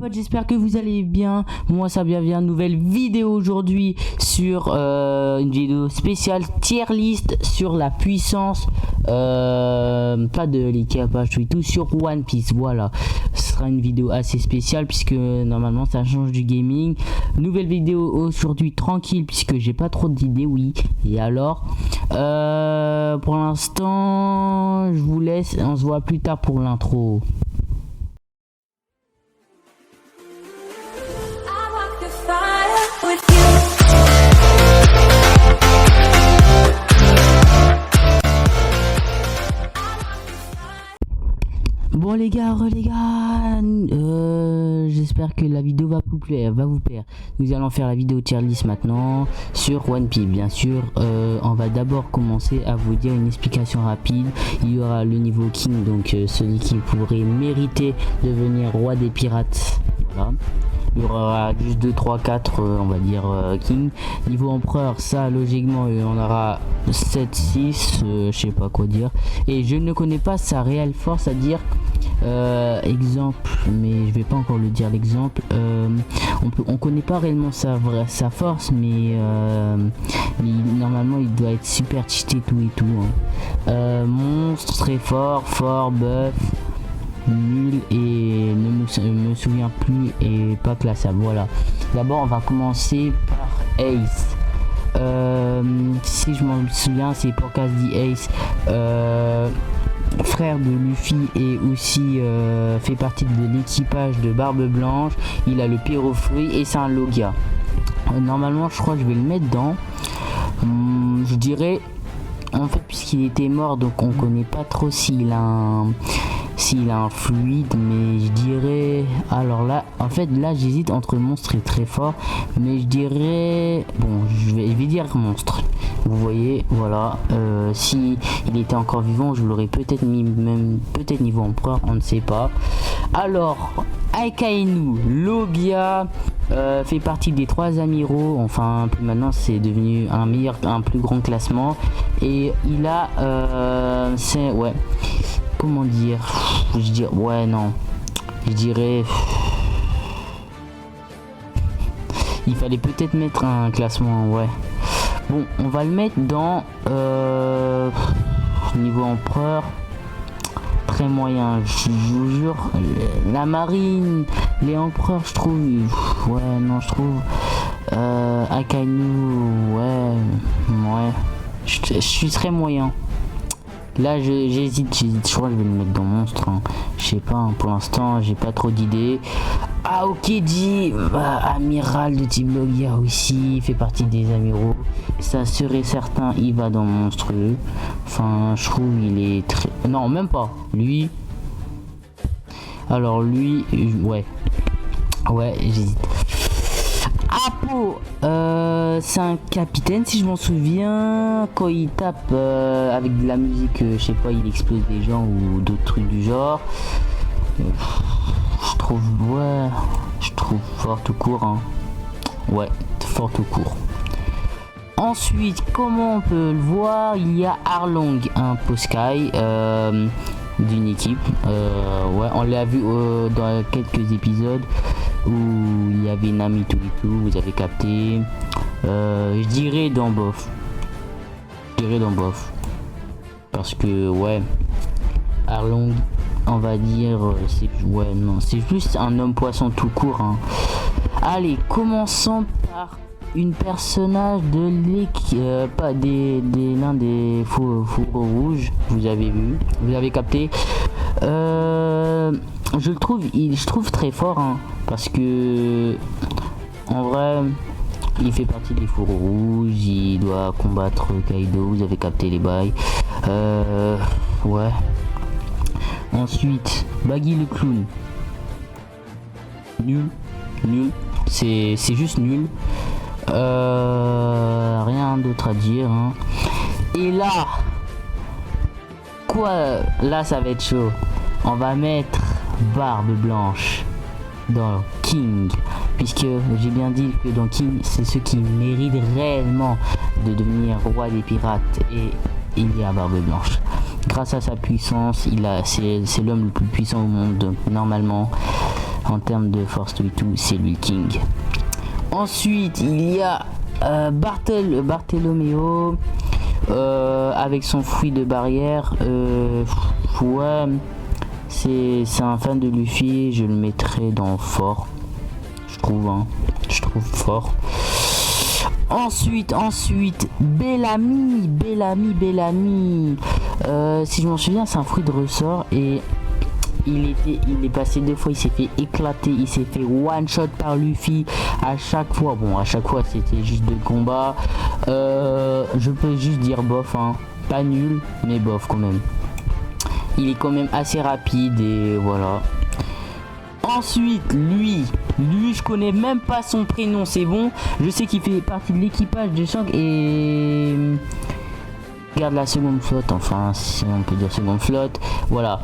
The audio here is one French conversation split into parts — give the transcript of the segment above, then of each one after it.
potes, j'espère que vous allez bien. Moi ça va bien, nouvelle vidéo aujourd'hui sur une vidéo spéciale tier list sur la puissance pas de l'Ikea, pas je suis tout sur One Piece. Voilà, ce sera une vidéo assez spéciale puisque normalement ça change du gaming. Nouvelle vidéo aujourd'hui tranquille puisque j'ai pas trop d'idées, oui. Et alors pour l'instant je vous laisse, on se voit plus tard pour l'intro. Bon les gars, j'espère que la vidéo va vous plaire, Nous allons faire la vidéo tier list maintenant sur One Piece, bien sûr. On va d'abord commencer à vous dire une explication rapide. Il y aura le niveau King, donc celui qui pourrait mériter de devenir roi des pirates. Voilà. Il y aura juste 2, 3, 4 on va dire King. Niveau empereur, ça logiquement on aura 7, 6, je sais pas quoi dire. Et je ne connais pas sa réelle force à dire exemple, mais je vais pas encore le dire l'exemple. On connaît pas réellement sa force, mais normalement il doit être super cheaté tout et tout. Monstre très fort, buff, nul et ne me souviens plus et pas classable. Voilà, d'abord on va commencer par Ace. Si je m'en souviens, c'est Porcas the Ace, frère de Luffy et aussi fait partie de l'équipage de Barbe Blanche. Il a le pyrofruit et c'est un Logia. Normalement je crois que je vais le mettre dans je dirais en fait, puisqu'il était mort, donc on connaît pas trop s'il a un fluide, mais je dirais, alors là en fait là j'hésite entre monstre et très fort, mais je dirais bon, je vais dire monstre. Vous voyez, voilà, si il était encore vivant je l'aurais peut-être mis, même peut-être niveau empereur, on ne sait pas. Alors Akainu Logia fait partie des 3 amiraux, enfin maintenant c'est devenu un plus grand classement, et il a c'est ouais, comment dire, je dirais ouais, non, je dirais il fallait peut-être mettre un classement, ouais. Bon, on va le mettre dans niveau empereur très moyen, je vous jure. La marine, les empereurs, je trouve, ouais, non, je trouve Akainu, ouais, je suis très moyen. Là j'hésite, je crois que je vais le mettre dans monstre, hein. Je sais pas, hein, pour l'instant j'ai pas trop d'idées. Aokiji, amiral de type Logia aussi, il fait partie des amiraux. Ça serait certain, il va dans monstrueux. Enfin, je trouve il est très... Non, même pas. Lui... Alors lui, ouais, j'hésite. Apo, c'est un capitaine si je m'en souviens. Quand il tape avec de la musique, je sais pas, il explose des gens ou d'autres trucs du genre. Je trouve fort tout court, hein. Ouais, fort tout court. Ensuite, comment on peut le voir, il y a Arlong, un Poskai d'une équipe. Ouais, on l'a vu dans quelques épisodes où il y avait Nami tout et tout, vous avez capté. Je dirais dans bof. Parce que ouais, Arlong, on va dire, c'est ouais, non, c'est juste un homme poisson tout court, hein. Allez, commençons par une personnage de pas l'un des fourreaux rouges. Vous avez vu, vous avez capté. Je trouve très fort, hein, parce que en vrai il fait partie des fourreaux rouges, il doit combattre Kaido, vous avez capté les bails. Ouais. Ensuite, Baggy le clown. Nul. C'est juste nul. Rien d'autre à dire, hein. Et là, là ça va être chaud. On va mettre Barbe Blanche dans King, puisque j'ai bien dit que dans King c'est ceux qui méritent réellement de devenir roi des pirates, et il y a Barbe Blanche. Grâce à sa puissance, c'est l'homme le plus puissant au monde, donc normalement En termes de force tout et tout, c'est lui le king. Ensuite, il y a Bartholoméo avec son fruit de barrière. Ouais, c'est un fan de Luffy. Je le mettrai dans fort. Je trouve fort. Ensuite, Bellamy. Si je m'en souviens, c'est un fruit de ressort et il est passé 2 fois, il s'est fait éclater, il s'est fait one shot par Luffy à chaque fois. Bon, à chaque fois c'était juste de combat. Je peux juste dire bof, hein. Pas nul, mais bof quand même. Il est quand même assez rapide et voilà. Ensuite, lui, je connais même pas son prénom, c'est bon. Je sais qu'il fait partie de l'équipage de Shanks et garde la seconde flotte, enfin si on peut dire seconde flotte. Voilà,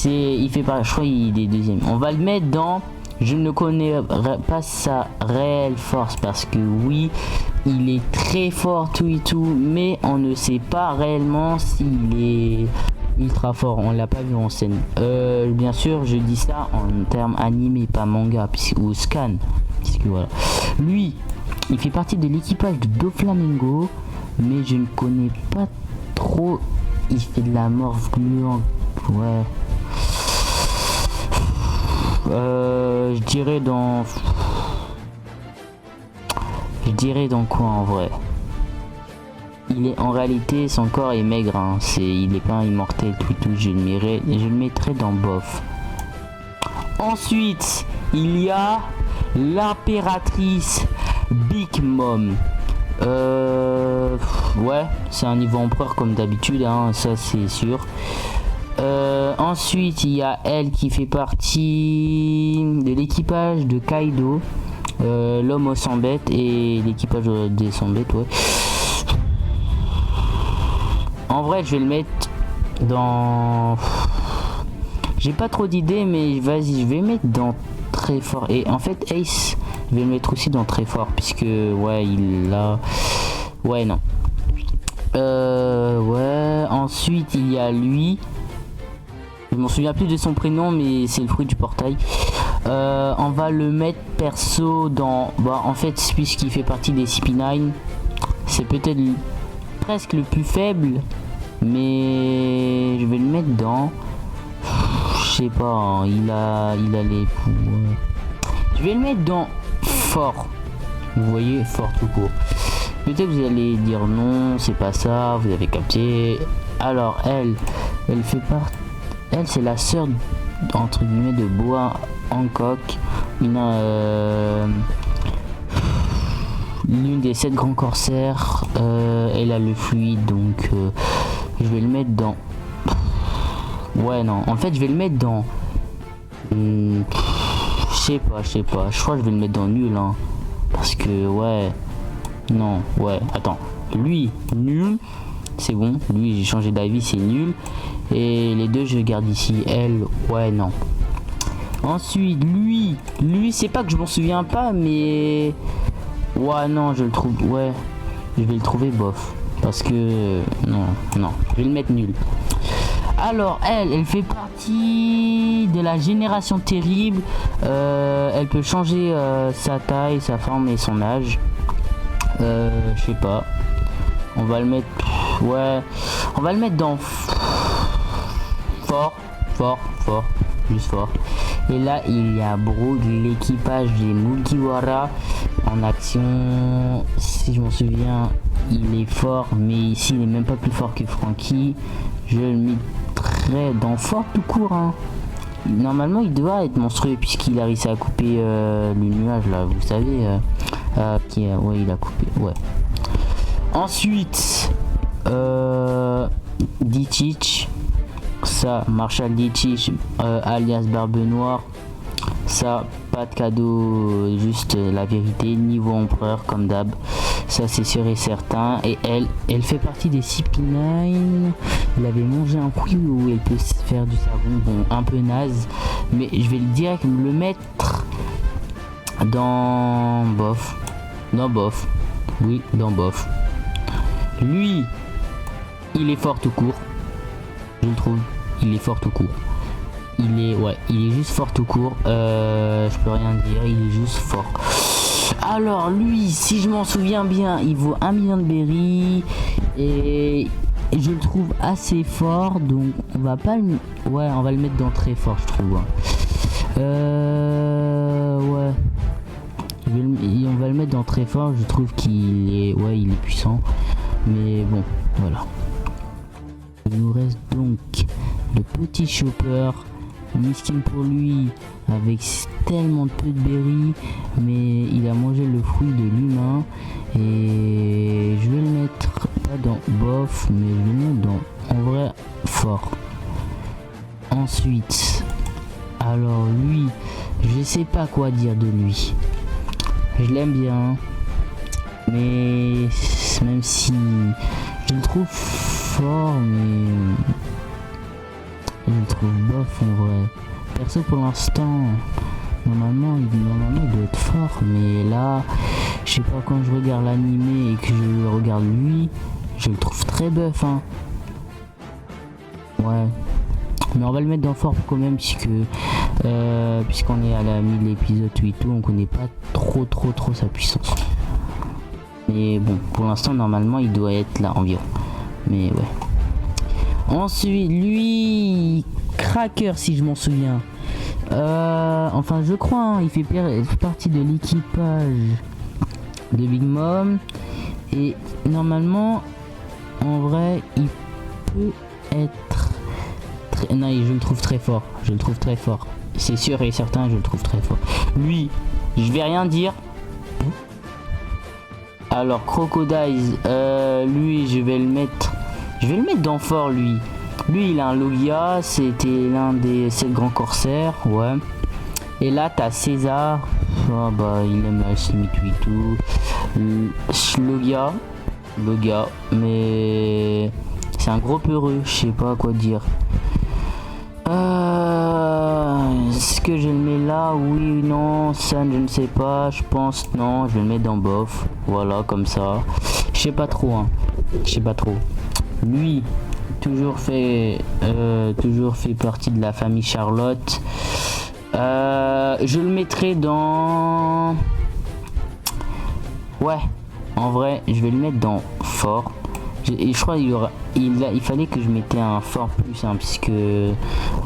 il fait pas, je crois il est deuxième. On va le mettre dans, je ne connais pas sa réelle force parce que oui, il est très fort tout et tout, mais on ne sait pas réellement s'il est ultra fort, on l'a pas vu en scène. Bien sûr, je dis ça en termes animé, pas manga, ou scan, puisque voilà. Lui, il fait partie de l'équipage de Doflamingo, mais je ne connais pas trop. Il fait de la mort gluante, ouais. Je dirais dans quoi en vrai? Il est en réalité, son corps est maigre, hein. Il est pas immortel tout, je le mettrai dans bof. Ensuite, il y a l'impératrice Big Mom. Ouais, c'est un niveau empereur comme d'habitude, hein, ça c'est sûr. Ensuite, il y a elle qui fait partie de l'équipage de Kaido, l'homme aux 100 bêtes et l'équipage des 100 bêtes, ouais. En vrai, je vais le mettre dans... J'ai pas trop d'idées, mais vas-y, je vais le mettre dans très fort. Et en fait, Ace, je vais le mettre aussi dans très fort, puisque, ouais, il a... Ouais, non. Ouais, ensuite, il y a lui. Je m'en souviens plus de son prénom, mais c'est le fruit du portail. On va le mettre perso dans... Bah, en fait, puisqu'il fait partie des CP9, c'est peut-être presque le plus faible, mais je vais le mettre dans... Je sais pas, hein, il a les pouvoirs. Je vais le mettre dans fort. Vous voyez, fort tout court. Peut-être vous allez dire non, c'est pas ça, vous avez capté. Alors elle fait partie... Elle, c'est la sœur, entre guillemets, de Boa Hancock. L'une des 7 grands corsaires. Elle a le fluide, donc je vais le mettre dans... Ouais, non. En fait, je vais le mettre dans... Je sais pas. Je crois que je vais le mettre dans nul, hein. Parce que, ouais... Non, ouais. Attends. Lui, nul. C'est bon. Lui, j'ai changé d'avis, c'est nul. Et les deux, je garde ici. Elle, ouais, non. Ensuite, lui, c'est pas que je m'en souviens pas, mais... Ouais, non, je le trouve... Ouais, je vais le trouver bof. Parce que... Non, je vais le mettre nul. Alors, elle fait partie de la génération terrible. Elle peut changer sa taille, sa forme et son âge. Je sais pas. On va le mettre... Ouais, on va le mettre dans... Fort. Juste fort. Et là, il y a Brook, l'équipage des Mugiwara en action. Si je m'en souviens, il est fort, mais ici, il est même pas plus fort que Franky. Je le mettrai dans fort tout court, hein. Normalement, il doit être monstrueux puisqu'il a réussi à couper le nuage, là, vous savez. Ouais, il a coupé, ouais. Ensuite, Ditich. Ça, Marshall Ditich, alias Barbe Noire. Ça, pas de cadeau, juste la vérité. Niveau empereur, comme d'hab. Ça, c'est sûr et certain. Et elle fait partie des CP9. Elle avait mangé un fruit où elle peut faire du savon. Bon, un peu naze. Mais je vais le direct le mettre dans bof. Dans bof. Oui, dans bof. Lui, il est fort tout court. Je le trouve. Il est fort tout court. il est juste fort tout court. Je peux rien dire, il est juste fort. Alors lui, si je m'en souviens bien, il vaut 1 million de berry et je le trouve assez fort, donc on va pas le... Ouais, on va le mettre dans très fort, je trouve. Ouais. On va le mettre dans très fort, je trouve qu'il est... Ouais, il est puissant. Mais bon, voilà. Il nous reste donc le petit chopper. Miskin pour lui, avec tellement de peu de berry, mais il a mangé le fruit de l'humain. Et je vais le mettre pas dans bof, mais je vais le mettre dans en vrai fort. Ensuite, alors lui, je sais pas quoi dire de lui. Je l'aime bien, mais même si je le trouve fort, mais je le trouve bof en vrai. Perso pour l'instant, normalement il doit être fort, mais là, je sais pas, quand je regarde l'animé et que je regarde lui, je le trouve très buff, hein. Ouais. Mais on va le mettre dans fort quand même, puisqu'on est à la 1000 épisode 8 tout, on connaît pas trop sa puissance. Mais bon, pour l'instant normalement il doit être là environ. Mais ouais. Ensuite, lui, Cracker, si je m'en souviens. Enfin, je crois, hein, il fait partie de l'équipage de Big Mom. Et normalement, en vrai, il peut être très... Non, je le trouve très fort. Je le trouve très fort. C'est sûr et certain, je le trouve très fort. Lui, je vais rien dire. Alors, Crocodile, lui, je vais le mettre dans fort, lui. Lui, il a un Logia, c'était l'un des 7 grands corsaires, ouais. Et là, t'as César. Oh, bah, il aime la Shimitu Logia, mais c'est un gros peureux, je sais pas quoi dire. Est-ce que je le mets là? Oui, non, ça, je ne sais pas. Je pense, non, je vais le mettre dans bof. Voilà, comme ça. Je sais pas trop, hein. Je sais pas trop. Lui, toujours fait partie de la famille Charlotte. Je le mettrai dans... Ouais, en vrai, je vais le mettre dans fort. Et je crois il fallait que je mettais un fort plus, hein, puisque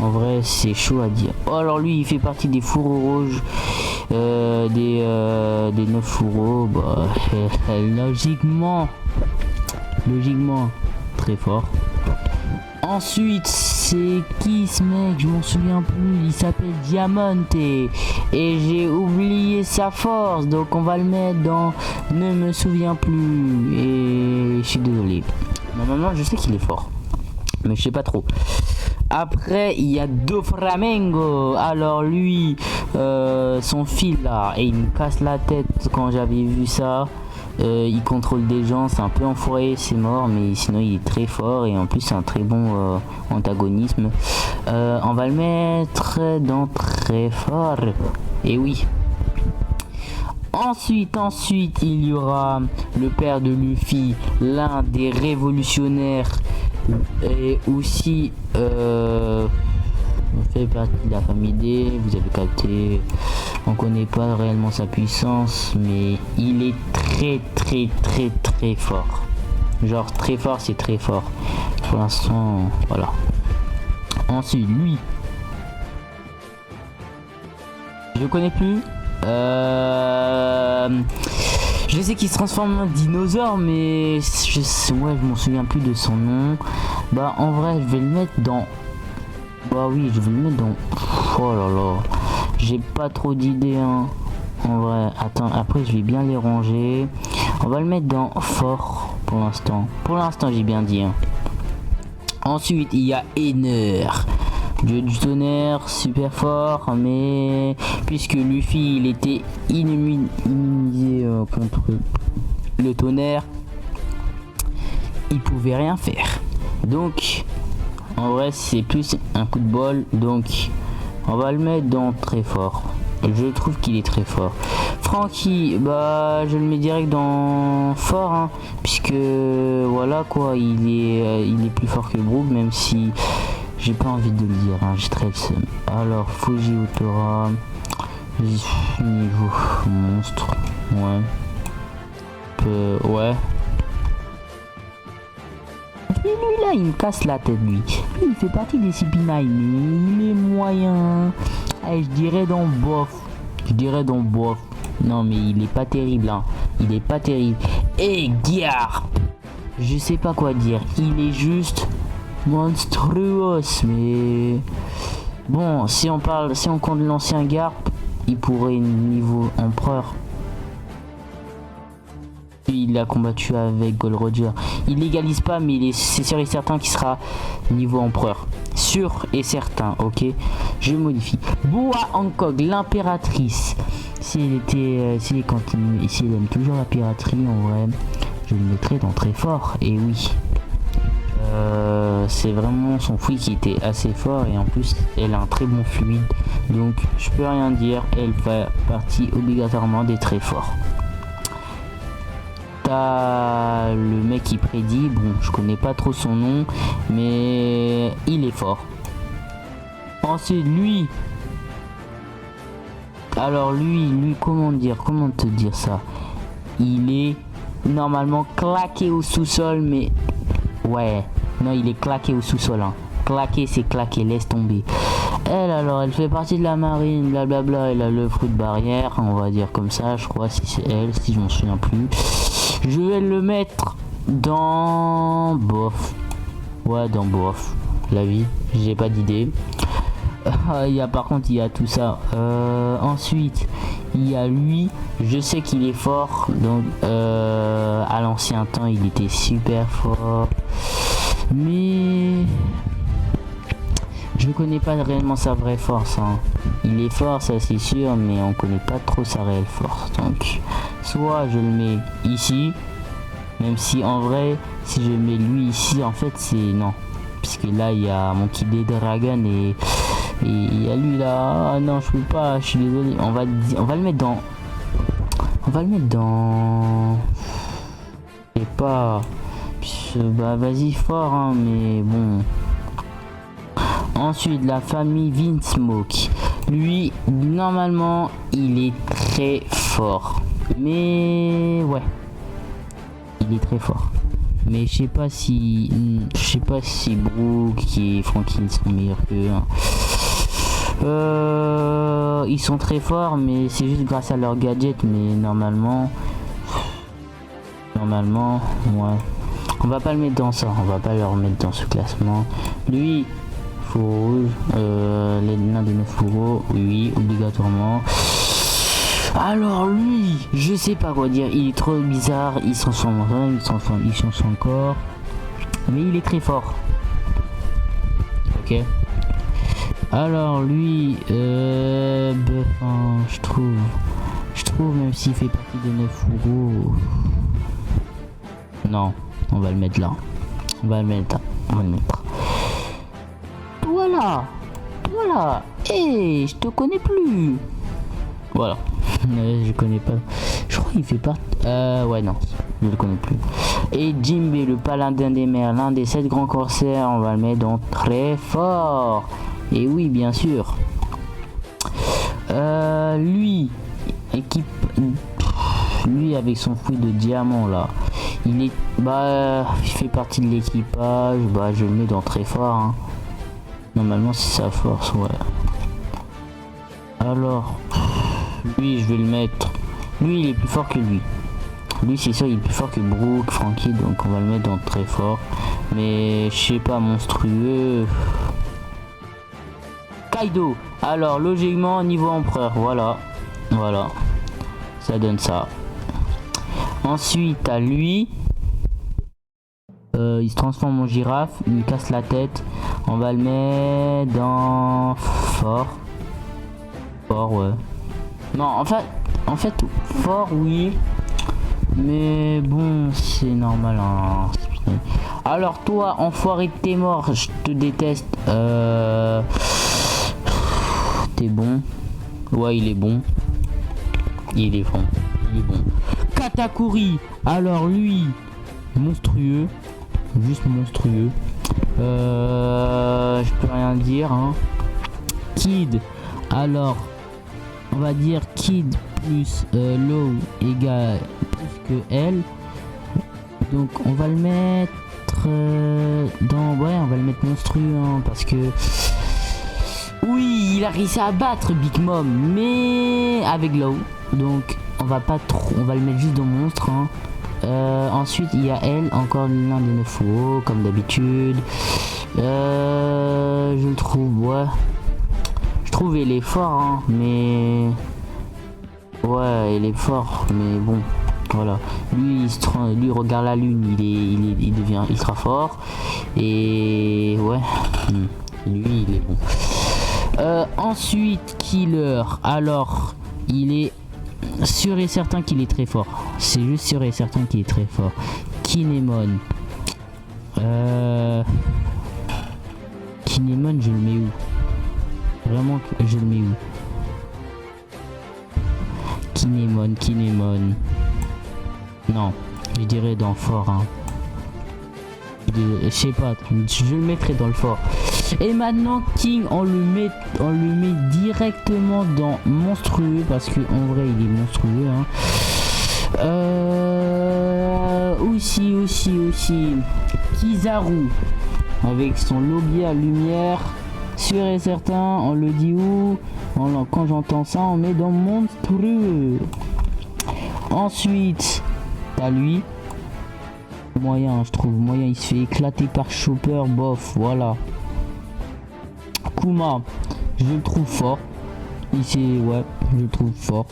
en vrai c'est chaud à dire. Oh, alors lui il fait partie des fourreaux rouges, des 9 fourreaux, bah, logiquement très fort. Ensuite, c'est qui ce mec? Je m'en souviens plus. Il s'appelle Diamante et j'ai oublié sa force, donc on va le mettre dans ne me souviens plus. Et je suis désolé. Normalement, je sais qu'il est fort, mais je sais pas trop. Après, il y a Doflamingo. Alors lui, son fil là, et il me casse la tête quand j'avais vu ça. Il contrôle des gens, c'est un peu enfoiré, c'est mort, mais sinon il est très fort et en plus c'est un très bon antagonisme. On va le mettre dans très fort. Et oui. Ensuite, il y aura le père de Luffy, l'un des révolutionnaires, et aussi fait partie de la famille D, vous avez capté. On connaît pas réellement sa puissance, mais il est très fort. Genre très fort, c'est très fort. Pour l'instant, voilà. Ensuite, lui, je connais plus. Je sais qu'il se transforme en dinosaure, mais je m'en souviens plus de son nom. Bah en vrai, je vais le mettre dans... Bah oui, je vais le mettre dans... Oh là là. J'ai pas trop d'idées, hein. En vrai, attends, après je vais bien les ranger. On va le mettre dans fort pour l'instant. Pour l'instant, j'ai bien dit, hein. Ensuite, il y a Ener. Dieu du tonnerre, super fort, mais puisque Luffy il était immunisé contre le tonnerre, il pouvait rien faire. Donc en vrai c'est plus un coup de bol, donc on va le mettre dans très fort. Je trouve qu'il est très fort. Franky, bah je le mets direct dans fort, hein, puisque voilà quoi, il est plus fort que Brook, même si j'ai pas envie de le dire, hein, j'ai très le seum. Alors, Fuji Otora, niveau monstre, ouais. Ouais. Et lui là, il me casse la tête, lui. Lui, il fait partie des CP9, mais il est moyen. Allez, je dirais dans bof. Non, mais il est pas terrible, hein. Il est pas terrible. Et Gyar, je sais pas quoi dire. Il est juste monstrueux, mais bon, si on compte l'ancien Garp, il pourrait niveau empereur. Il a combattu avec Gold Roger. Il légalise pas, mais c'est sûr et certain qu'il sera niveau empereur. Sûr et certain, ok. Je modifie. Boa Hancock, l'impératrice. Si elle aime toujours la piraterie, en vrai, je le mettrais dans très fort. Et oui. C'est vraiment son fouille qui était assez fort, et en plus elle a un très bon fluide, donc je peux rien dire, elle fait partie obligatoirement des très forts. T'as le mec qui prédit, bon je connais pas trop son nom, mais il est fort. Ensuite lui, alors lui comment te dire ça, il est normalement claqué au sous-sol, mais ouais, non, il est claqué au sous-sol, hein. Claqué, c'est claqué, laisse tomber. Elle, alors, elle fait partie de la marine, blablabla, elle a le fruit de barrière, on va dire comme ça, je crois, si c'est elle, si je m'en souviens plus. Je vais le mettre dans bof. Ouais, dans bof. La vie, j'ai pas d'idée. Par contre, il y a tout ça. Ensuite, il y a lui. Je sais qu'il est fort. Donc, à l'ancien temps, il était super fort. Mais je connais pas réellement sa vraie force, hein. Il est fort, ça c'est sûr, mais on connaît pas trop sa réelle force. Donc, soit je le mets ici, même si en vrai, si je mets lui ici, en fait, c'est non. Puisque là, il y a mon Kid Dragon et il y a lui là. Ah non, je peux pas, je suis désolé. On va le mettre dans. Je sais pas. Bah vas-y fort, hein, mais bon. Ensuite, la famille Vinsmoke. Lui, normalement, il est très fort. Mais ouais. Il est très fort. Mais je sais pas si Brook et Franklin sont meilleurs qu'eux, hein. Ils sont très forts, mais c'est juste grâce à leur gadget. Mais normalement, ouais. On va pas le mettre dans ça. On va pas le remettre dans ce classement. Lui, fou rouge, les nains des 9 euros, oui, obligatoirement. Alors lui, je sais pas quoi dire. Il est trop bizarre. Il s'en sent encore. Mais il est très fort. Ok. Alors lui, je trouve, même s'il fait partie des 9 euros, non, on va le mettre là. On va le mettre. Voilà. Je te connais plus. Voilà. Je connais pas. Je crois qu'il fait partie. Ouais, non. Je le connais plus. Et Jimbe, le paladin des mers, l'un des 7 grands corsaires, on va le mettre dans très fort. Et oui, bien sûr. Lui, lui avec son fouille de diamant là, il fait partie de l'équipage. Bah, je le mets dans très fort, hein. Normalement, c'est sa force, ouais. Alors, lui, je vais le mettre. Lui, il est plus fort que lui. Lui, c'est sûr, il est plus fort que Brook, Frankie, donc on va le mettre dans très fort. Mais je sais pas, monstrueux. Kaido. Alors, logiquement, niveau empereur, voilà. Ça donne ça. Ensuite, à lui. Il se transforme en girafe, il me casse la tête. On va le mettre dans fort. Ouais. Non, en fait, fort, oui. Mais bon, c'est normal, hein. Alors toi, enfoiré de tes morts, je te déteste. T'es bon. Ouais, il est bon. Il est bon. Katakuri. Alors lui, monstrueux. Juste monstrueux. Je peux rien dire, hein. Kid, alors on va dire Kid plus Low égale plus que L, donc on va le mettre dans, ouais, on va le mettre monstrueux, hein, parce que oui, il a réussi à battre Big Mom mais avec Low, donc on va pas trop, on va le mettre juste dans monstre, hein. Ensuite il y a L, encore l'un des 9 faux comme d'habitude. Je le trouve, ouais, je trouve il est fort, hein, mais ouais, il est fort, mais bon, voilà. Lui regarde la lune, il devient ultra fort, et ouais, lui il est bon. Ensuite Killer, alors il est sûr et certain qu'il est très fort, c'est juste sûr et certain qu'il est très fort. Kinemon, Kinemon, je le mets où? Vraiment, je le mets où? Kinemon. Non, je dirais dans fort, hein. Je sais pas, je le mettrai dans le fort. Et maintenant King, on le met directement dans monstrueux, parce que en vrai il est monstrueux, hein. Aussi Kizaru avec son Logia lumière, sûr et certain, on le dit où? Quand j'entends ça, on met dans monstrueux. Ensuite t'as lui, moyen, je trouve moyen, il se fait éclater par Chopper, bof, voilà. Kuma, je le trouve fort. Ici, ouais, je le trouve fort.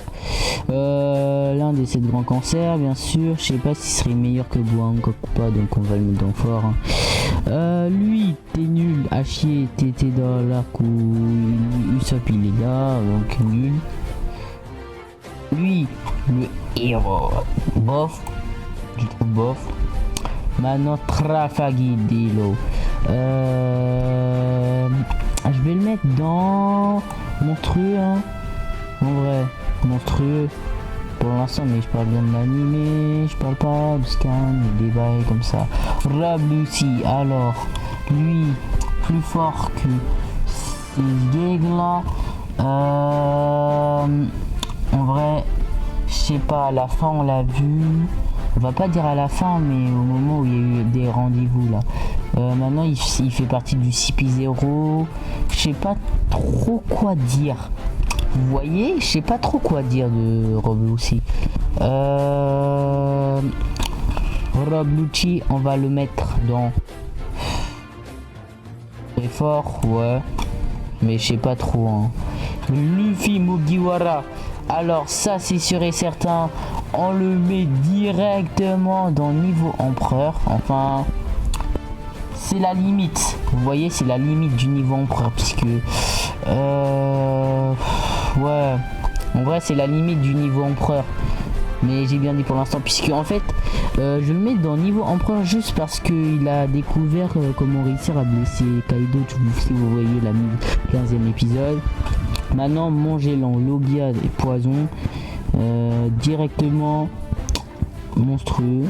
L'un des 7 grands cancers, bien sûr. Je sais pas s'il serait meilleur que Boang ou pas, donc on va le mettre dans fort, hein. Lui, t'es nul, à chier, t'étais dans l'arc où Usopp il est là, donc nul. Lui, le héros, bof, je trouve bof. Maintenant, Trafagidilo. Je vais le mettre dans monstrueux, hein. En vrai, monstrueux pour l'instant, mais je parle bien de l'animé, je parle pas de scan, des bails comme ça. Rob Lucy, alors lui plus fort que ces gags là. En vrai, je sais pas, à la fin on l'a vu. On va pas dire à la fin, mais au moment où il y a eu des rendez-vous là. Maintenant il fait partie du CP0. Je sais pas trop quoi dire. Vous voyez, je sais pas trop quoi dire de Rob Lucy. Rob Lucy, on va le mettre dans très fort, ouais. Mais je sais pas trop, hein. Luffy Mugiwara. Alors ça c'est sûr et certain, on le met directement dans niveau empereur. Enfin, c'est la limite. Vous voyez, c'est la limite du niveau empereur, puisque ouais, en vrai c'est la limite du niveau empereur. Mais j'ai bien dit pour l'instant, puisque en fait je le mets dans niveau empereur juste parce qu'il a découvert comment réussir à blesser Kaido, si vous voyez la 15e épisode. Maintenant Magellan, Logia et Poison, directement monstrueux.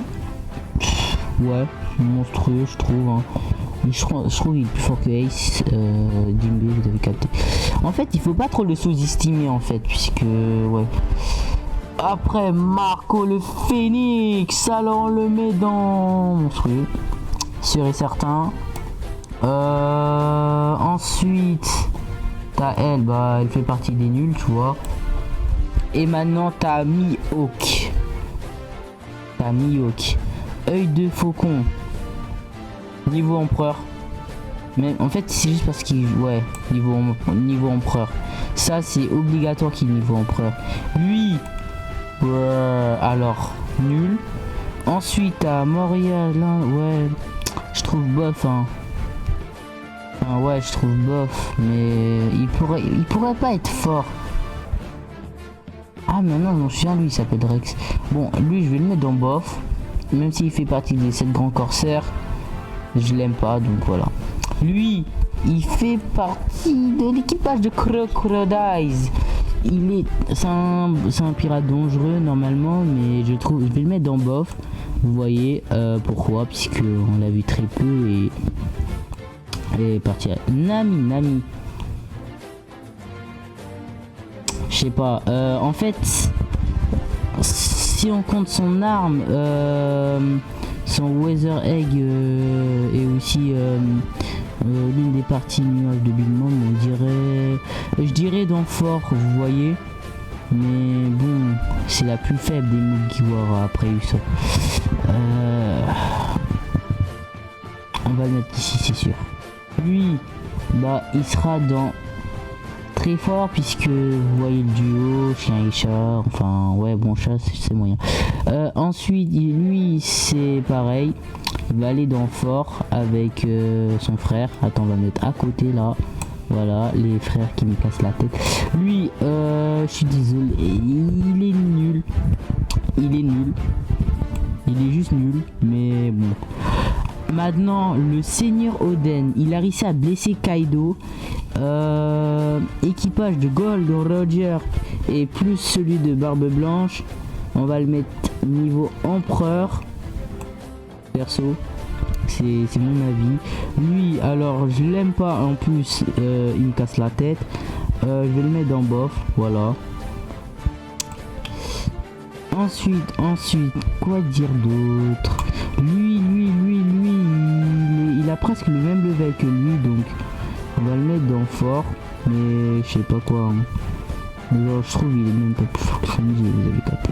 Ouais, monstrueux je trouve, hein. Je trouve qu'il est plus fort que Ace. Jimbe, vous avez capté. En fait il faut pas trop le sous-estimer en fait, puisque ouais. Après Marco le Phénix, alors on le met dans monstrueux, sûr et certain. Ensuite t'as elle, bah elle fait partie des nuls, tu vois. Et maintenant t'as Mihawk. Œil de faucon, niveau empereur. Mais en fait c'est juste parce qu'il, ouais, niveau empereur. Ça c'est obligatoire qu'il est niveau empereur. Lui, alors nul. Ensuite t'as Moria là, ouais, je trouve bof, hein. Enfin, ouais, je trouve bof, mais il pourrait pas être fort. Ah mais non, je m'en souviens, lui il s'appelle Rex. Bon, lui je vais le mettre dans bof, même s'il fait partie des 7 grands corsaires. Je l'aime pas, donc voilà. Lui, il fait partie de l'équipage de Crocodiles. C'est un pirate dangereux normalement, mais je vais le mettre dans bof. Vous voyez pourquoi, puisque on l'a vu très peu, et Et parti. Nami. Je sais pas. En fait, si on compte son arme, son Weather Egg et aussi l'une des parties nuages de Big Mom, je dirais dans fort, vous voyez. Mais bon, c'est la plus faible des Mugiwara après ça. On va le mettre ici, c'est sûr. Lui, bah, il sera dans très fort puisque vous voyez le duo chien et chat. Enfin, ouais, bon, chat, c'est moyen. Ensuite, lui, c'est pareil. Il va aller dans fort avec son frère. Attends, on va mettre à côté là. Voilà, les frères qui me cassent la tête. Lui, je suis désolé, il est nul. Il est juste nul, mais bon. Maintenant, le Seigneur Oden, il a réussi à blesser Kaido. Équipage de Gold Roger et plus celui de Barbe Blanche. On va le mettre niveau empereur. Perso. C'est mon avis. Lui, alors je l'aime pas en plus, il me casse la tête. Je vais le mettre dans bof, voilà. Ensuite, quoi dire d'autre? Lui, il a presque le même level que lui, donc on va le mettre dans fort, mais je sais pas quoi. Hein. Genre, je trouve il est même pas plus fort que Sanji, vous avez capté.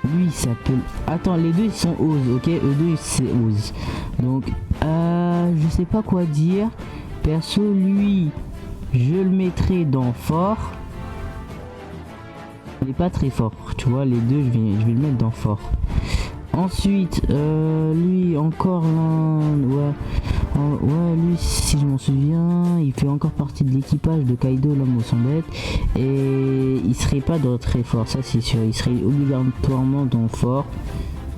Lui il s'appelle... Attends, les deux ils sont Oz, ok? Eux deux c'est Oz. Donc, je sais pas quoi dire. Perso, lui, je le mettrai dans fort. Il est pas très fort, tu vois, les deux je vais le mettre dans fort. Ensuite, lui encore là, ouais, lui si je m'en souviens, il fait encore partie de l'équipage de Kaido, l'homme au son bête, et il serait pas dans très fort, ça c'est sûr, il serait obligatoirement dans fort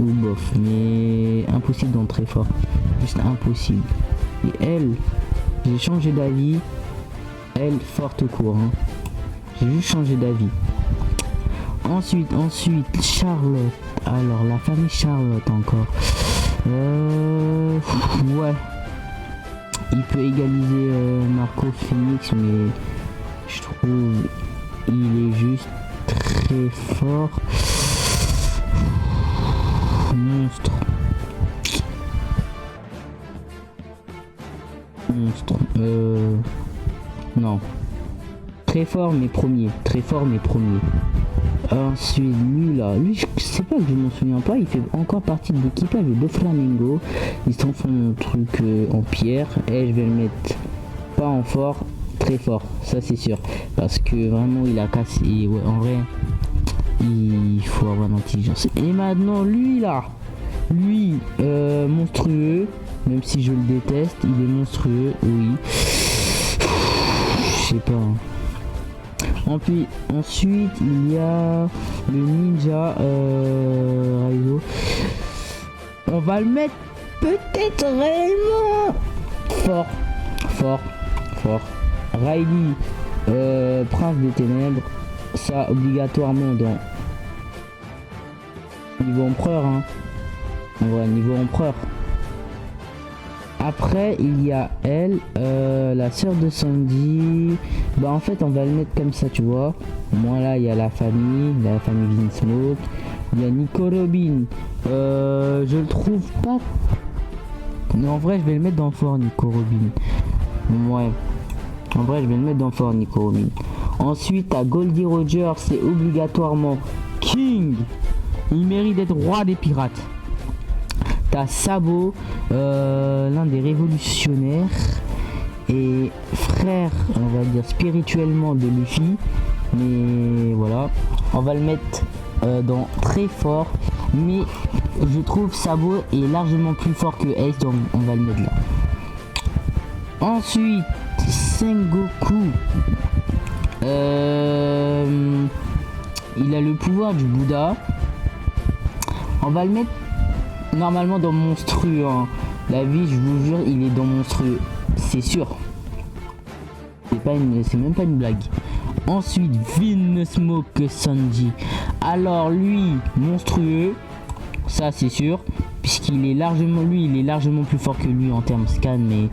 ou bof, mais impossible dans très fort, juste impossible. Et elle, j'ai changé d'avis, elle forte au cours, hein. J'ai juste changé d'avis. Ensuite, Charlotte. Alors, la famille Charlotte encore. Ouais. Il peut égaliser Marco Phoenix, mais je trouve il est juste très fort. Monstre. Non. Très fort mais premier. Ensuite, lui, je sais pas que je m'en souviens pas, il fait encore partie de l'équipage de Doflamingo. Ils s'en font un truc en pierre, et je vais le mettre pas en fort, très fort, ça c'est sûr. Parce que vraiment, il a cassé, ouais, en vrai, il faut avoir l'intelligence. Et maintenant, lui, monstrueux, même si je le déteste, il est monstrueux, oui. Je sais pas, hein. Ensuite, il y a le ninja Raizo. On va le mettre peut-être réellement fort. Riley, prince des ténèbres, ça obligatoirement dans niveau empereur, hein. Ouais, niveau empereur. Après, il y a elle, la sœur de Sandy. Bah, en fait, on va le mettre comme ça, tu vois. Moi, là, il y a la famille Vinsmoke. Il y a Nico Robin. Je le trouve pas. Mais en vrai, je vais le mettre dans fort, Nico Robin. Ouais. En vrai, je vais le mettre dans fort, Nico Robin. Ensuite, à Goldie Roger, c'est obligatoirement King. Il mérite d'être roi des pirates. T'as Sabo, l'un des révolutionnaires et frère, on va dire spirituellement de Luffy, mais voilà, on va le mettre dans très fort, mais je trouve Sabo est largement plus fort que Ace, donc on va le mettre là. Ensuite, Sengoku, il a le pouvoir du Bouddha, on va le mettre normalement dans monstrueux, hein. La vie, je vous jure, il est dans monstrueux, c'est sûr. C'est même pas une blague. Ensuite, Vinsmoke Sanji. Alors lui, monstrueux, ça c'est sûr, puisqu'il est largement, il est largement plus fort que lui en termes scan, mais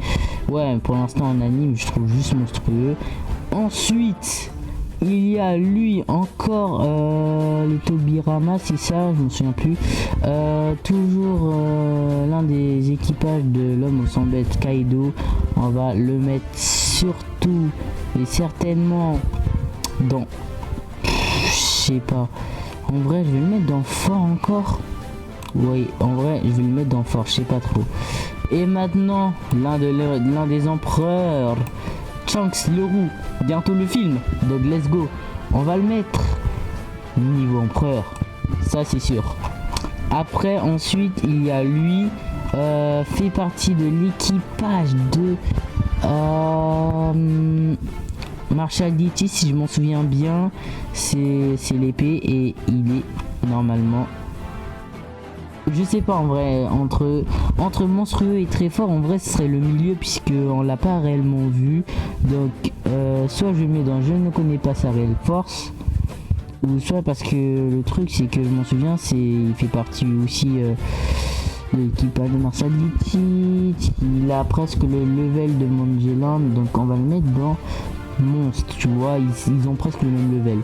Ouais, pour l'instant en anime, je trouve juste monstrueux. Ensuite, il y a lui encore les Tobirama, c'est ça, je me souviens plus. Toujours l'un des équipages de l'homme au sang bête, Kaido. On va le mettre surtout et certainement dans, je sais pas. En vrai, je vais le mettre dans fort encore. Oui, en vrai, je vais le mettre dans fort, je sais pas trop. Et maintenant, l'un des empereurs, Shanks le roux, bientôt le film, donc let's go. On va le mettre niveau empereur, ça c'est sûr. Après, ensuite, il y a lui, fait partie de l'équipage de Marshall DT, si je m'en souviens bien, c'est l'épée et il est normalement, je sais pas en vrai, entre monstrueux et très fort, en vrai ce serait le milieu puisque on l'a pas réellement vu. Donc soit je mets dans je ne connais pas sa réelle force, ou soit parce que le truc c'est que je m'en souviens, il fait partie aussi de l'équipage de Marshall DT. Il a presque le level de Magellan, donc on va le mettre dans monstre, tu vois, ils ont presque le même level.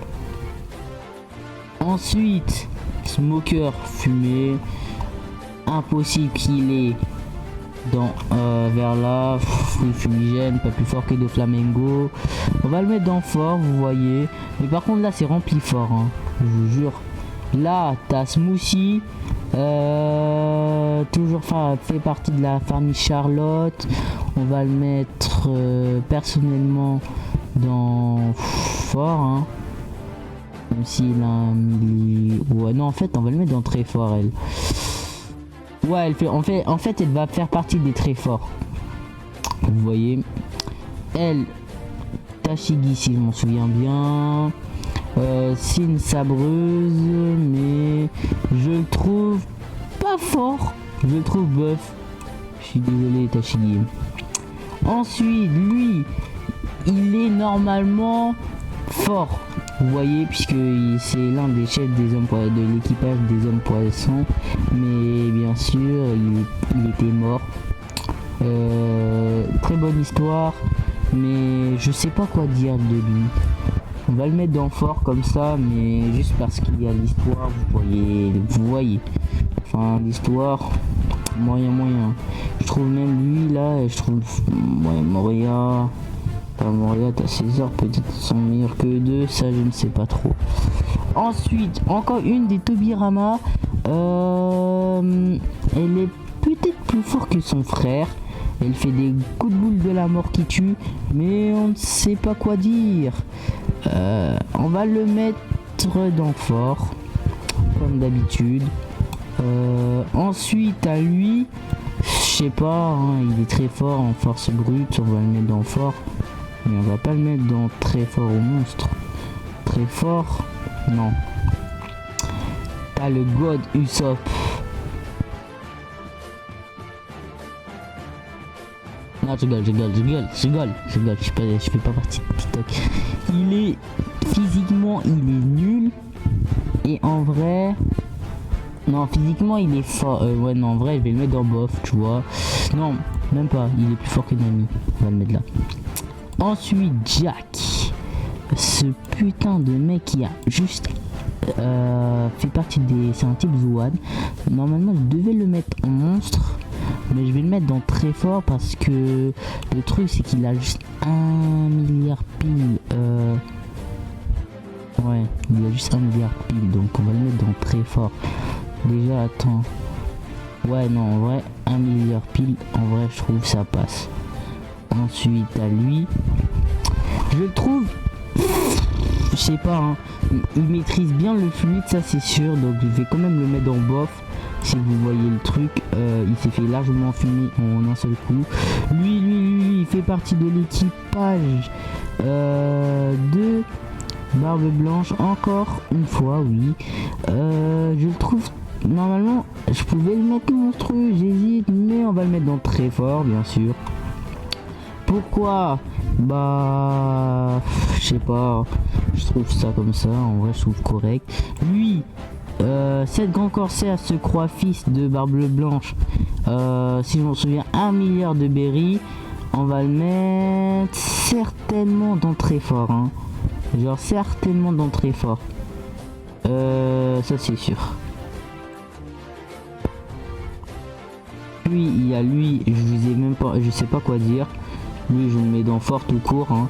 Ensuite, Smoker fumée, impossible qu'il est dans vers là, fruit fumigène, pas plus fort que de Flamengo. On va le mettre dans fort, vous voyez, mais par contre là c'est rempli fort, hein, je vous jure. Là t'as Smoothie, toujours fait partie de la famille Charlotte. On va le mettre personnellement dans fort, hein. Même s'il a un... Ouais, non, en fait, on va le mettre dans très fort, elle. Ouais, en fait, elle va faire partie des très forts. Vous voyez. Elle, Tashigi, si je m'en souviens bien. C'est une sabreuse, mais je le trouve pas fort. Je le trouve bof. Je suis désolé, Tashigi. Ensuite, lui, il est normalement fort. Vous voyez, puisque c'est l'un des chefs de l'équipage des hommes poissons, mais bien sûr il était mort. Très bonne histoire, mais je sais pas quoi dire de lui. On va le mettre dans fort comme ça, mais juste parce qu'il y a l'histoire, vous voyez. Enfin, l'histoire, moyen. Je trouve même lui là, je trouve Moria. Moria, t'as César, peut-être sont meilleurs que eux deux, ça je ne sais pas trop. Ensuite, encore une des Tobirama. Elle est peut-être plus forte que son frère. Elle fait des coups de boule de la mort qui tue, mais on ne sait pas quoi dire. On va le mettre dans fort, comme d'habitude. Ensuite, à lui, je sais pas, hein, il est très fort en force brute, on va le mettre dans fort. Mais on va pas le mettre dans très fort au monstre. Très fort, non. T'as le God Usopp. Non, je rigole. Je fais pas partie de TikTok. Physiquement, il est nul. Et en vrai... Non, physiquement, il est fort. Ouais, non, en vrai, je vais le mettre dans bof, tu vois. Non, même pas. Il est plus fort que Nami. On va le mettre là. Ensuite, Jack, ce putain de mec qui a juste fait partie des... C'est un type Zouan. Normalement, je devais le mettre en monstre, mais je vais le mettre dans très fort parce que le truc, c'est qu'il a juste 1 milliard pile. Ouais, il a juste 1 milliard pile, donc on va le mettre dans très fort. Déjà, attends. Ouais, non, en vrai, 1 milliard pile, en vrai, je trouve ça passe. Ensuite à lui, je le trouve, je sais pas, hein, il maîtrise bien le fluide, ça c'est sûr, donc je vais quand même le mettre en bof. Si vous voyez le truc, il s'est fait largement fumer en un seul coup. Lui, il fait partie de l'équipage de Barbe Blanche, encore une fois, oui. Je le trouve, normalement, je pouvais le mettre monstrueux, j'hésite, mais on va le mettre dans très fort, bien sûr. Pourquoi? Bah, je sais pas, je trouve ça comme ça, en vrai je trouve correct. Lui, 7 grands corsaires se croient fils de Barbe Blanche, si je m'en souviens, 1 milliard de berry. On va le mettre certainement dans très fort, hein. Genre certainement dans très fort. Ça c'est sûr. Puis il y a lui, je vous ai même pas, je sais pas quoi dire. Lui je le mets dans fort tout court, hein.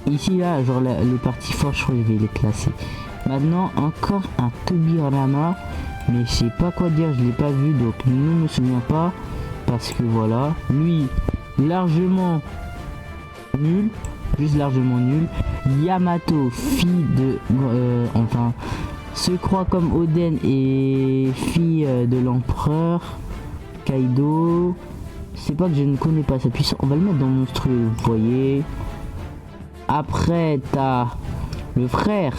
Ici là, genre les parties fortes, je crois que je vais les classer. Maintenant encore un Tobirama, mais je sais pas quoi dire, je l'ai pas vu, donc ne me souviens pas, parce que voilà, lui largement nul, juste largement nul. Yamato, fille de enfin se croit comme Oden et fille de l'empereur. Kaido, c'est pas que je ne connais pas sa puissance, on va le mettre dans monstrueux, vous voyez. Après t'as le frère,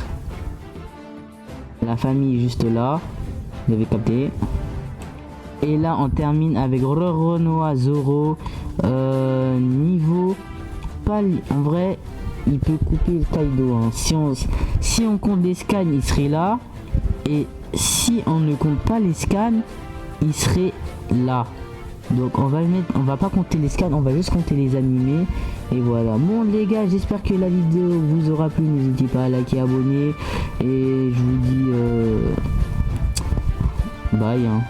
la famille juste là, vous avez capté. Et là on termine avec Roronoa Zoro, niveau pas en vrai il peut couper le Kaido, hein. Si on compte les scans il serait là, et si on ne compte pas les scans il serait là. Donc on va le mettre, on va pas compter les scans, on va juste compter les animés. Et voilà. Bon les gars, j'espère que la vidéo vous aura plu. N'hésitez pas à liker, abonner. Et je vous dis bye, hein.